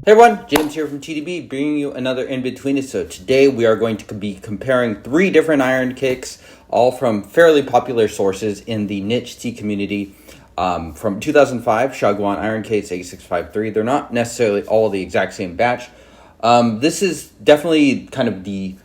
Hey everyone, James here from TDB, bringing you another Inbetweenisode. Today we are going to be comparing 3 different iron cakes, all from fairly popular sources in the niche tea community. From 2005, Xiaguan Iron Cakes 8653. They're not necessarily all the exact same batch. This is definitely kind of the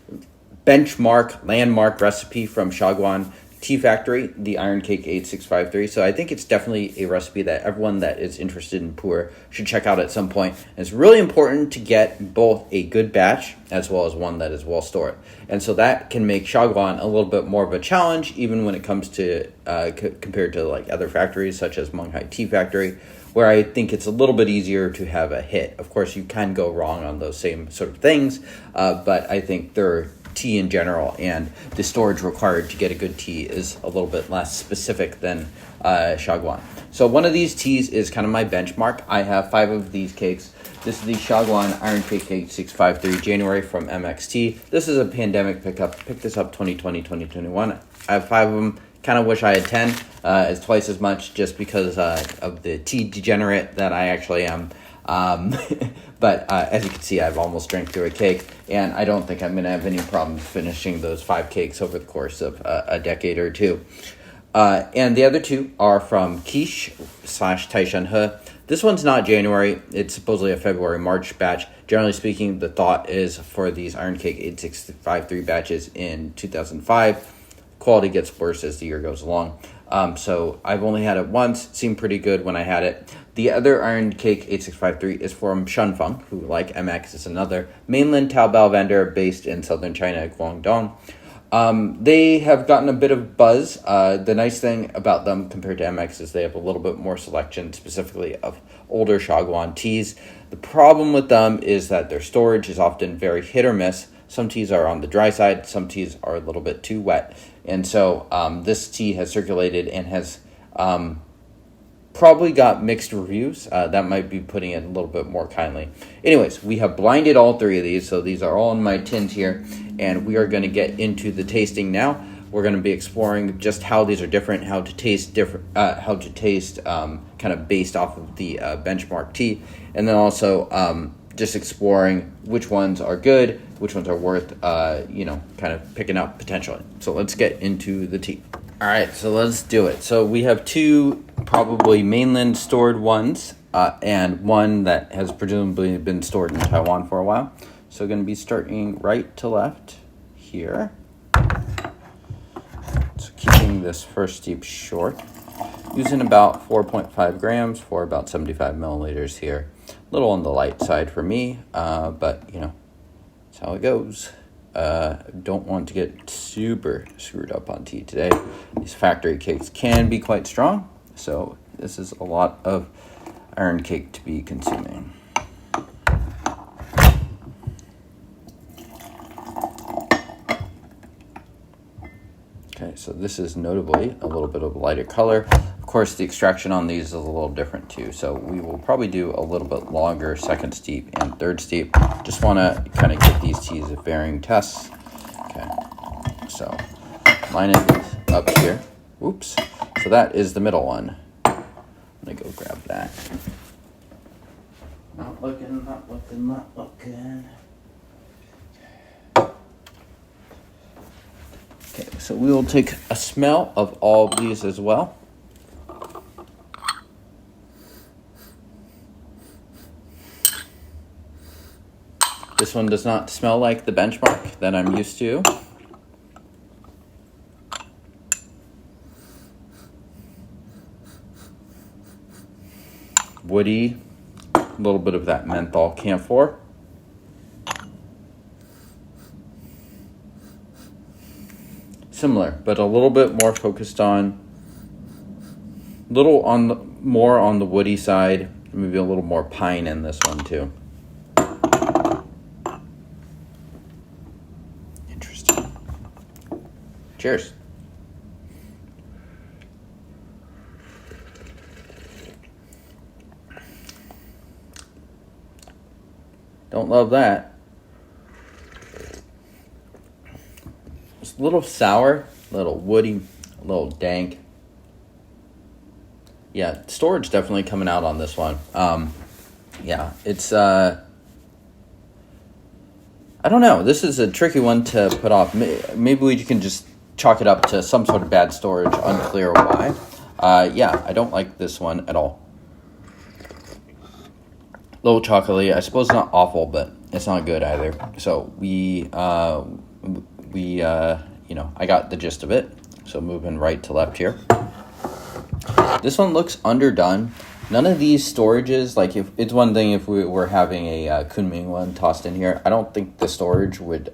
benchmark, landmark recipe from Xiaguan Tea Factory, the Iron Cake 8653. So I think it's definitely a recipe that everyone that is interested in pu'er should check out at some point. And it's really important to get both a good batch as well as one that is well stored. And so that can make Xiaguan a little bit more of a challenge, even when it comes to compared to like other factories such as Munghai Tea Factory, where I think it's a little bit easier to have a hit. Of course, you can go wrong on those same sort of things, but I think they're tea in general, and the storage required to get a good tea is a little bit less specific than Xiaguan. So one of these teas is kind of my benchmark. I have 5 of these cakes. This is the Xiaguan Iron Cake 8653 January from MXT. This is a pandemic pickup. Picked this up 2020, 2021. I have 5 of them. Kind of wish I had 10. It's twice as much just because of the tea degenerate that I actually am. But as you can see, I've almost drank through a cake, and I don't think I'm going to have any problems finishing those 5 cakes over the course of a decade or two. And the other 2 are from Quiche / Taishan He. This one's not January. It's supposedly a February-March batch. Generally speaking, the thought is for these Iron Cake 8653 batches in 2005, quality gets worse as the year goes along. So I've only had it once. It seemed pretty good when I had it. The other Iron Cake 8653 is from Shenfeng, who, like MX, is another mainland Taobao vendor based in southern China, Guangdong. They have gotten a bit of buzz. The nice thing about them compared to MX is they have a little bit more selection, specifically of older Xiaguan teas. The problem with them is that their storage is often very hit or miss. Some teas are on the dry side, some teas are a little bit too wet. And so this tea has circulated and has probably got mixed reviews. That might be putting it a little bit more kindly. Anyways, we have blinded all 3 of these, so these are all in my tins here, and we are going to get into the tasting now. We're going to be exploring just how these are different, how to taste different, kind of based off of the benchmark tea, and then also just exploring which ones are good, which ones are worth, kind of picking up potentially. So let's get into the tea. All right, so let's do it. So we have 2 probably mainland stored ones, and one that has presumably been stored in Taiwan for a while. So going to be starting right to left here. So keeping this first steep short. Using about 4.5 grams for about 75 milliliters here. A little on the light side for me, but that's how it goes. Don't want to get super screwed up on tea today. These factory cakes can be quite strong, so this is a lot of iron cake to be consuming. Okay, so this is notably a little bit of a lighter color. Of course, the extraction on these is a little different too, so we will probably do a little bit longer second steep and third steep. Just want to kind of get these teas at varying tests. Okay, so line it up here. Oops. So that is the middle one. I'm going to go grab that. Not looking. Okay, so we will take a smell of all of these as well. This one does not smell like the benchmark that I'm used to. Woody, a little bit of that menthol camphor. Similar, but a little bit more focused on, more on the woody side, maybe a little more pine in this one too. Interesting. Cheers. Don't love that. It's a little sour, a little woody, a little dank. Yeah, storage definitely coming out on this one. Yeah, it's I don't know. This is a tricky one to put off. Maybe we can just chalk it up to some sort of bad storage, unclear why. Yeah, I don't like this one at all. A little chocolatey. I suppose it's not awful, but it's not good either. So you know, I got the gist of it. So moving right to left here. This one looks underdone. None of these storages, like if it's one thing if we were having a Kunming one tossed in here, I don't think the storage would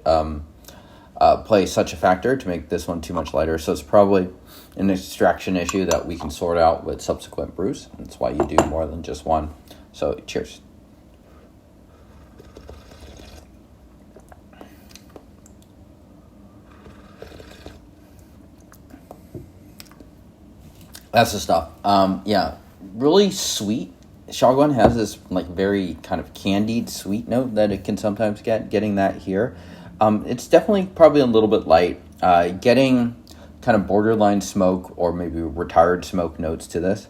play such a factor to make this one too much lighter. So it's probably an extraction issue that we can sort out with subsequent brews. That's why you do more than just one. So cheers. That's the stuff. Yeah, really sweet. Xiaguan has this like very kind of candied sweet note that it can sometimes get. Getting that here, it's definitely probably a little bit light. Getting kind of borderline smoke or maybe retired smoke notes to this.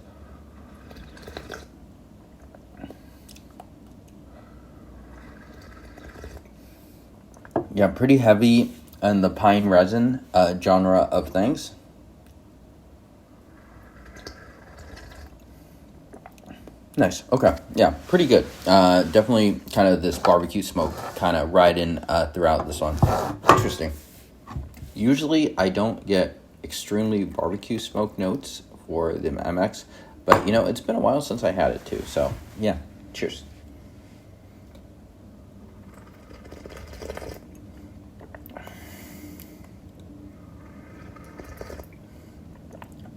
Yeah, pretty heavy in the pine resin genre of things. Nice. Okay. Yeah, pretty good. Definitely kind of this barbecue smoke kind of riding throughout this one. Interesting. Usually I don't get extremely barbecue smoke notes for the MX, but you know, it's been a while since I had it too. So yeah, cheers.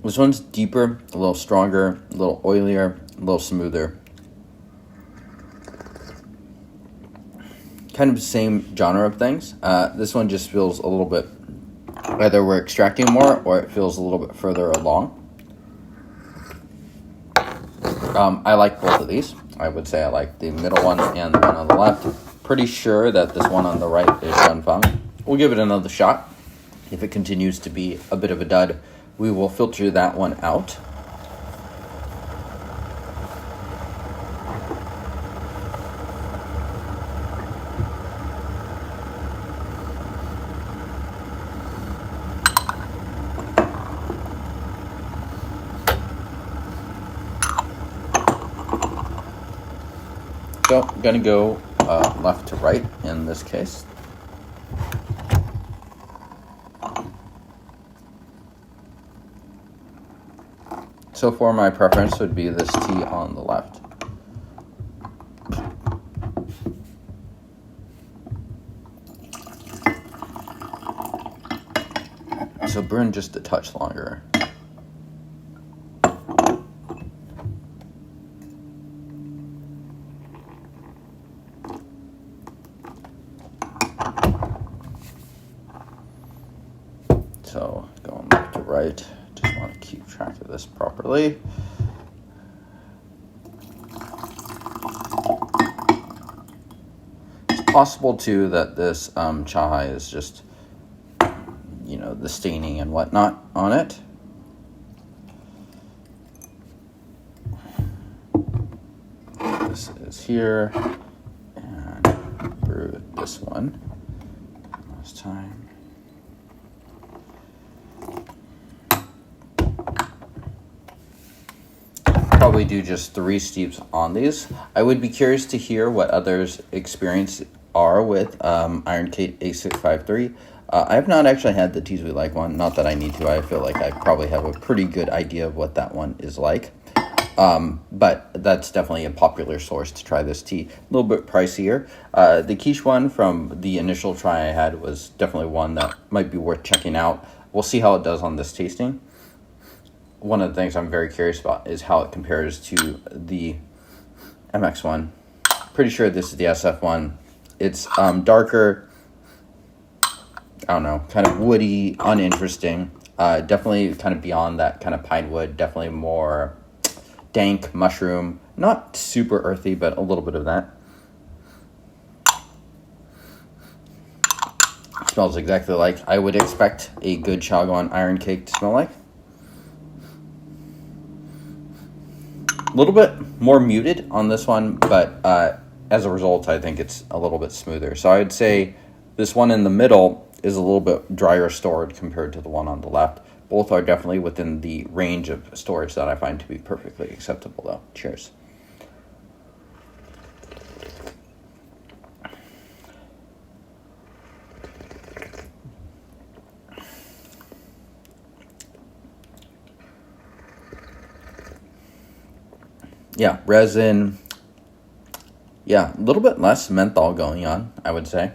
This one's deeper, a little stronger, a little oilier, a little smoother. Kind of the same genre of things. This one just feels a little bit, either we're extracting more or it feels a little bit further along. I like both of these. I would say I like the middle one and the one on the left. Pretty sure that this one on the right is Dunfeng. We'll give it another shot. If it continues to be a bit of a dud, we will filter that one out. So I'm going to go left to right in this case. So far, my preference would be this tea on the left. So brewing just a touch longer. So going left to right. Just want to keep track of this properly. It's possible too that this chai is just, you know, the staining and whatnot on it. This is here, and brew this one last time. Probably do just 3 steeps on these. I would be curious to hear what others' experience are with Iron Kate 8653. I have not actually had the Teas We Like one. Not that I need to. I feel like I probably have a pretty good idea of what that one is like. But that's definitely a popular source to try this tea. A little bit pricier. The quiche one from the initial try I had was definitely one that might be worth checking out. We'll see how it does on this tasting. One of the things I'm very curious about is how it compares to the MX one. Pretty sure this is the SF one. It's darker, I don't know, kind of woody, uninteresting. Definitely kind of beyond that kind of pine wood. Definitely more dank mushroom. Not super earthy, but a little bit of that. It smells exactly like I would expect a good Xiaguan iron cake to smell like. A little bit more muted on this one, but as a result, I think it's a little bit smoother. So I would say This one in the middle is a little bit drier stored compared to the one on the left. Both are definitely within the range of storage that I find to be perfectly acceptable, though. Cheers. Yeah, resin. Yeah, a little bit less menthol going on, I would say.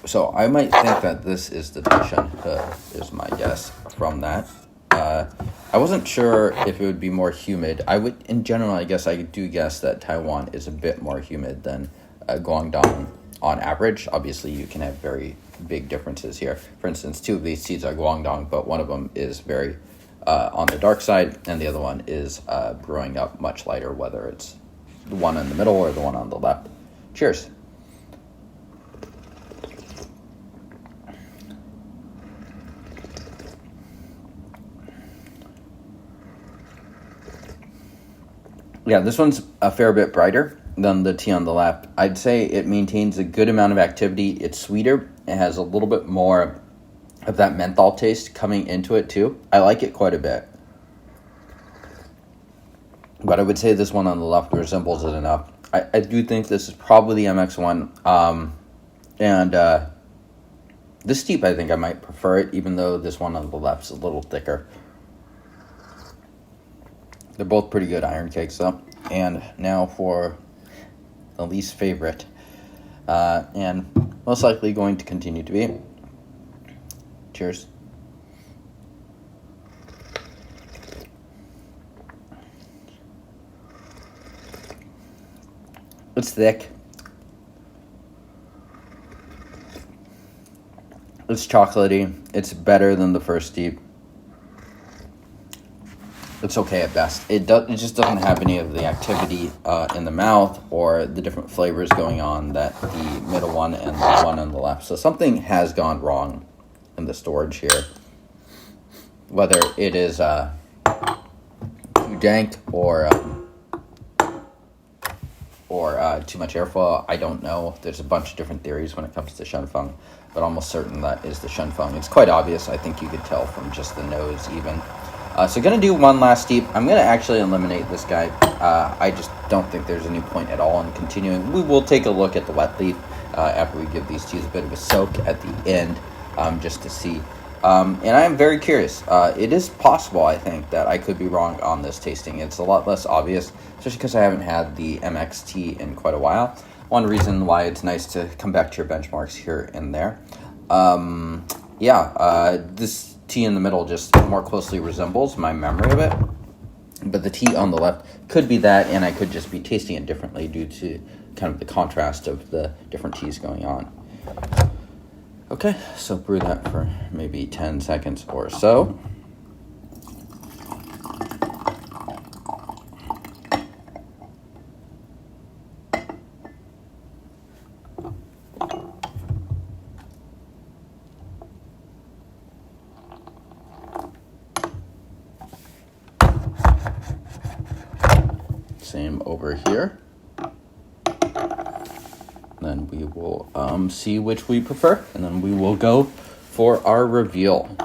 So I might think that this is the Xiaguan is my guess from that. I wasn't sure if it would be more humid. I would, in general, I guess I do guess that Taiwan is a bit more humid than Guangdong on average. Obviously, you can have very big differences here. For instance, two of these seeds are Guangdong, but one of them is very on the dark side, and the other one is brewing up much lighter, whether it's the one in the middle or the one on the left. Cheers. Yeah, this one's a fair bit brighter than the tea on the left. I'd say it maintains a good amount of activity. It's sweeter. It has a little bit more of that menthol taste coming into it too. I like it quite a bit. But I would say this one on the left resembles it enough. I do think this is probably the MX one. This steep, I think I might prefer it, even though this one on the left is a little thicker. They're both pretty good iron cakes, though. And now for the least favorite, and most likely going to continue to be. Cheers. It's thick. It's chocolatey. It's better than the first steep. It's okay at best. It just doesn't have any of the activity in the mouth or the different flavors going on that the middle one and the one on the left. So something has gone wrong in the storage here. Whether it is too dank or too much airflow, I don't know. There's a bunch of different theories when it comes to Shenfeng, but almost certain that is the Shenfeng. It's quite obvious. I think you could tell from just the nose even. So going to do one last steep. I'm going to actually eliminate this guy. I just don't think there's any point at all in continuing. We will take a look at the wet leaf after we give these teas a bit of a soak at the end, just to see. And I am very curious. It is possible, I think, that I could be wrong on this tasting. It's a lot less obvious, especially because I haven't had the MXT in quite a while. One reason why it's nice to come back to your benchmarks here and there. This tea in the middle just more closely resembles my memory of it, but the tea on the left could be that, and I could just be tasting it differently due to kind of the contrast of the different teas going on. Okay, so brew that for maybe 10 seconds or so. Same over here. Then we will see which we prefer, and then we will go for our reveal.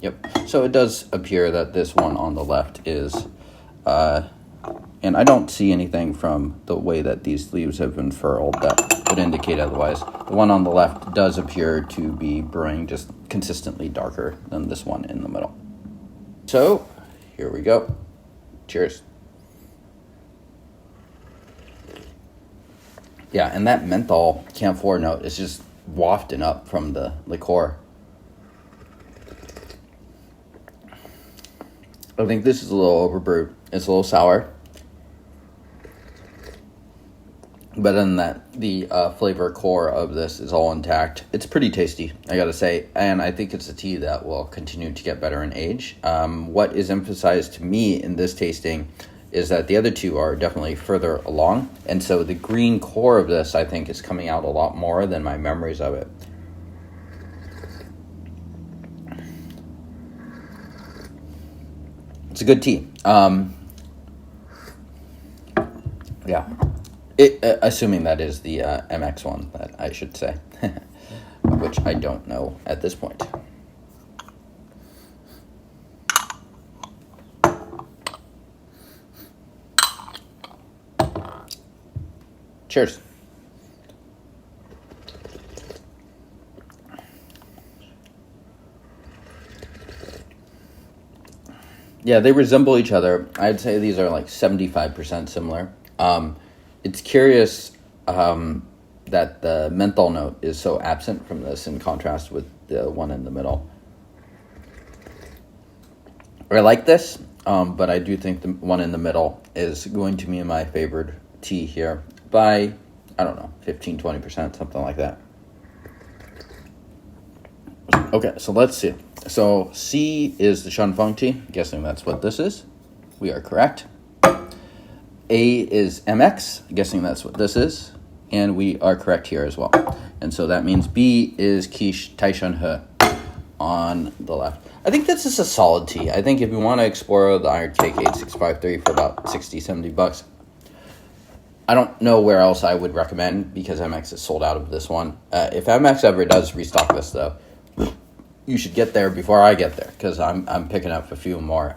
Yep, so it does appear that this one on the left is, and I don't see anything from the way that these leaves have been furled that would indicate otherwise. The one on the left does appear to be brewing just consistently darker than this one in the middle. So, here we go. Cheers. Yeah, and that menthol camphor note is just wafting up from the liqueur. I think this is a little overbrewed. It's a little sour. But then the flavor core of this is all intact. It's pretty tasty, I gotta say. And I think it's a tea that will continue to get better in age. What is emphasized to me in this tasting is that the other two are definitely further along. And so the green core of this, I think, is coming out a lot more than my memories of it. It's a good tea. Yeah. Assuming that is the MX one, that I should say, which I don't know at this point. Cheers. Yeah, they resemble each other. I'd say these are like 75% similar. It's curious that the menthol note is so absent from this in contrast with the one in the middle. I like this, but I do think the one in the middle is going to be my favored tea here by, I don't know, 15-20%, something like that. Okay, so let's see. So C is the Shanfeng tea. Guessing that's what this is. We are correct. A is MX. Guessing that's what this is. And we are correct here as well. And so that means B is Qish Taishan He on the left. I think this is a solid tea. I think if you want to explore the Iron Cake 8653 for about $60-$70, I don't know where else I would recommend because MX is sold out of this one. If MX ever does restock this, though, you should get there before I get there because I'm picking up a few more.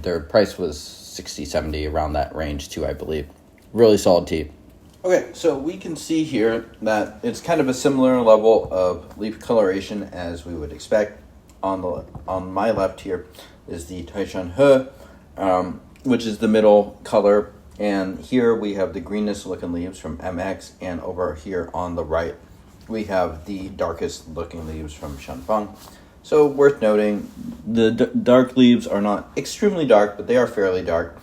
Their price was $60-$70, around that range too, I believe. Really solid tea. Okay, so we can see here that it's kind of a similar level of leaf coloration as we would expect. On my left here is the Taishan He, which is the middle color, and here we have the greenest looking leaves from MX, and over here on the right we have the darkest looking leaves from Shanfeng. So worth noting, the dark leaves are not extremely dark, but they are fairly dark.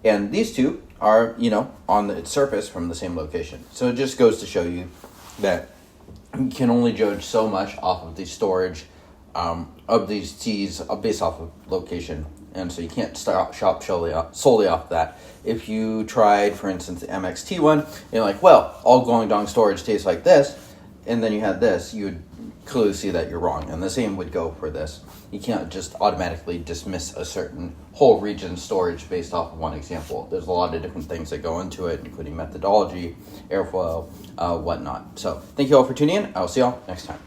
And these two are, on the surface from the same location. So it just goes to show you that you can only judge so much off of the storage of these teas based off of location. And so you can't shop solely off that. If you tried, for instance, the MXT one, you're like, well, all Guangdong storage tastes like this, and then you had this, you would clearly see that you're wrong. And the same would go for this. You can't just automatically dismiss a certain whole region storage based off of one example. There's a lot of different things that go into it, including methodology, airflow, whatnot. So thank you all for tuning in. I'll see y'all next time.